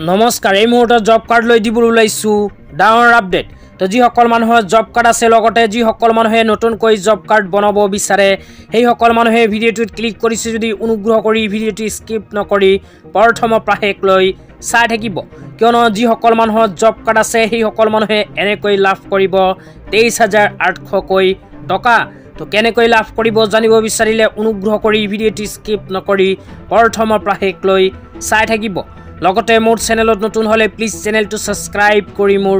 নমস্কাৰ এই মুহূৰ্তত জব কাৰ্ড লৈ দিবলৈ ওলাইছো ডাঙৰ আপডেট তো যিসকল মানুহৰ জব কাৰ্ড আছে লগতে যিসকল মানুহে নতুনকৈ জব কাৰ্ড বনাব বিচাৰে সেই সকল মানুহে ভিডিঅ'টোত ক্লিক কৰিছে যদি অনুগ্ৰহ কৰি ভিডিঅ'টো স্কিপ নকৰি প্ৰথমৰ পৰা শেষ লৈ চাই থাকিব কিয়নো যিসকল মানুহৰ জব কাৰ্ড আছে সেই সকল মানুহে এনেকৈ লাভ কৰিব 23800 টকা তো কেনেকৈ লাভ কৰিব জানিব বিচাৰিলে অনুগ্ৰহ কৰি ভিডিঅ'টো স্কিপ নকৰি প্ৰথমৰ পৰা শেষ লৈ চাই থাকিব লগতে মোৰ চেনেলত নতুন হলে প্লিজ চেনেলটো সাবস্ক্ৰাইব কৰি মোৰ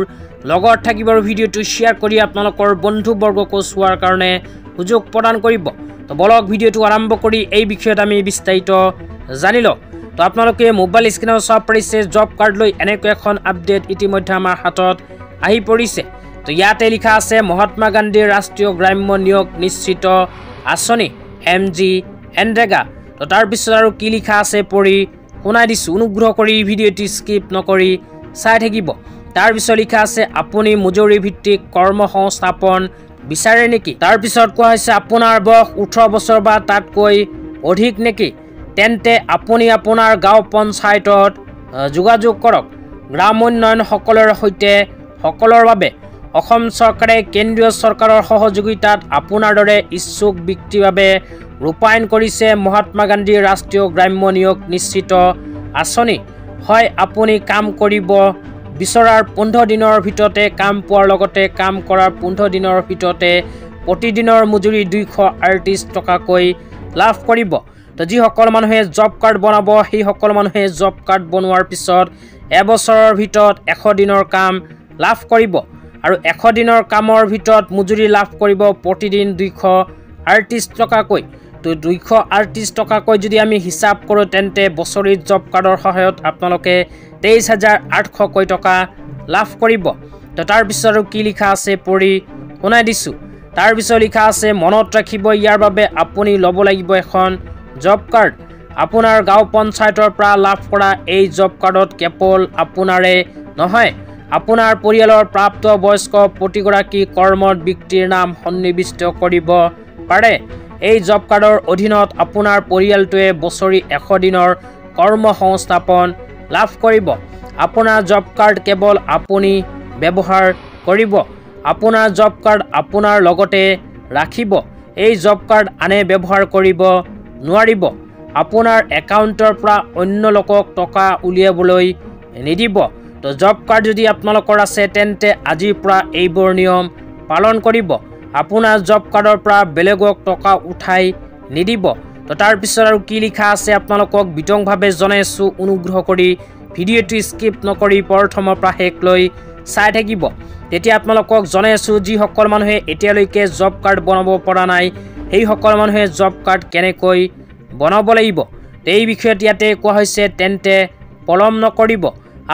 লগত থাকিব আৰু ভিডিঅ'টো শেয়াৰ কৰি আপোনালোকৰ বন্ধুবৰ্গক চোৱাৰ কাৰণে সুযোগ প্ৰদান কৰিব তো বলক ভিডিঅ'টো আৰম্ভ কৰি এই বিষয়ত আমি বিস্তাৰিত জানি লওঁ তো আপোনালোকে মোবাইল স্ক্ৰীনত চাব পাৰিছে জব কাৰ্ড লৈ এনেকৈ এখন আপডেট ইতিমধ্যে আমাৰ হাতত আহি পৰিছে তো ইয়াতে লিখা আছে মহাত্মা গান্ধী ৰাষ্ট্ৰীয় গ্ৰাম্য নিয়োগ নিশ্চিত আঁচনি MG এনৰেগা তো তাৰ পিছত আৰু কি লিখা আছে পঢ়ি শুনাই দিছো অনুগ্ৰহ কৰি ভিডিঅ'টো স্কিপ নকৰি চাই থাকিব তাৰ পিছত লিখা আছে আপুনি মজুৰি ভিত্তিক কৰ্মসংস্থাপন বিচাৰে নেকি তাৰ পিছত কোৱা হৈছে আপোনাৰ বয়স 18 বছৰ বা তাতকৈ অধিক নেকি তেন্তে আপুনি আপোনাৰ গাঁও পঞ্চায়তত যোগাযোগ কৰক গ্ৰাম উন্নয়ন সকলৰ সৈতে সকলৰ বাবে অসম চৰকাৰে কেন্দ্ৰীয় চৰকাৰৰ সহযোগিতাত আপোনাৰ দৰে ইচ্ছুক ব্যক্তিৰ বাবে ৰূপায়ণ কৰিছে মহাত্মা গান্ধী ৰাষ্ট্ৰীয় গ্ৰাম্য নিয়োগ নিশ্চিত আঁচনি হয় আপুনি কাম কৰিব বিচৰাৰ 15 দিনৰ ভিতৰতে কাম পোৱাৰ লগতে কাম কৰাৰ 15 দিনৰ ভিতৰতে প্ৰতিদিনৰ মজুৰি 238 টকাকৈ লাভ কৰিব তো যিসকল মানুহে জব কাৰ্ড বনাব সেই সকল মানুহে জব কাৰ্ড বনোৱাৰ পিছত এবছৰৰ ভিতৰত 100 দিনৰ কাম লাভ কৰিব আৰু 100 দিনৰ কামৰ ভিতৰত মজুৰি লাভ কৰিব প্ৰতিদিন 238 টকাকৈ তো 238 টকাকৈ যদি আমি হিসাব কৰোঁ তেন্তে বছৰি জব কাৰ্ডৰ সহায়ত আপোনালোকে 23800 টকা লাভ কৰিব তো তাৰ পিছত আৰু কি লিখা আছে পঢ়ি শুনাই দিছো তাৰ পিছত লিখা আছে মনত ৰাখিব ইয়াৰ বাবে আপুনি ল'ব লাগিব এখন জব কাৰ্ড আপোনাৰ গাঁও পঞ্চায়তৰ পৰা লাভ কৰা এই জব কাৰ্ডত কেৱল আপোনাৰে নহয় আপোনাৰ পৰিয়ালৰ প্ৰাপ্ত বয়স্ক প্ৰতিগৰাকী কৰ্মৰত ব্যক্তিৰ নাম সন্নিবিষ্ট কৰিব পাৰে এই জব কাৰ্ডৰ অধীনত আপোনাৰ পৰিয়ালটোৱে বছৰি 100 দিনৰ কৰ্মসংস্থাপন লাভ কৰিব আপোনাৰ জব কাৰ্ড কেৱল আপুনি ব্যৱহাৰ কৰিব আপোনাৰ জব কাৰ্ড আপোনাৰ লগতে ৰাখিব এই জব কাৰ্ড আনে ব্যৱহাৰ কৰিব নোৱাৰিব আপোনাৰ একাউণ্টৰ পৰা অন্য লোকক টকা উলিয়াবলৈ নিদিব তো জব কাৰ্ড যদি আপোনালোকৰ আছে তেন্তে আজিৰ পৰা এইবোৰ নিয়ম পালন কৰিব আপোনাৰ জব কাৰ্ডৰ পৰা বেলেগক টকা উঠাই নিদিব তো তাৰ পিছত আৰু কি লিখা আছে আপোনালোকক বিতংভাৱে জনাইছো অনুগ্ৰহ কৰি ভিডিঅ'টো স্কিপ নকৰি প্ৰথমৰ পৰা শেষ লৈ চাই থাকিব তেতিয়া আপোনালোকক জনাইছো যিসকল মানুহে এতিয়ালৈকে জব কাৰ্ড বনাব পৰা নাই সেই সকল মানুহে জব কাৰ্ড কেনেকৈ বনাব লাগিব এই বিষয়ত ইয়াতে কোৱা হৈছে তেন্তে পলম নকৰিব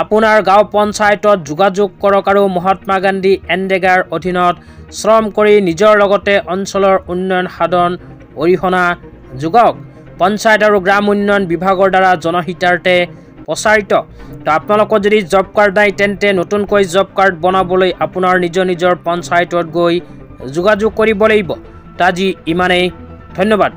আপোনাৰ গাঁও পঞ্চায়তত যোগাযোগ কৰক আৰু মহাত্মা গান্ধী এনৰেগাৰ অধীনত শ্ৰম কৰি নিজৰ লগতে অঞ্চলৰ উন্নয়ন সাধন অৰিহণা যোগাওক পঞ্চায়ত আৰু গ্ৰাম উন্নয়ন বিভাগৰ দ্বাৰা জনহিতাৰ্থে প্ৰচাৰিত তো আপোনালোকৰ যদি জব কাৰ্ড নাই তেন্তে নতুনকৈ জব কাৰ্ড বনাবলৈ আপোনাৰ নিজৰ পঞ্চায়তত গৈ যোগাযোগ কৰিব লাগিব আজি ইমানেই ধন্যবাদ।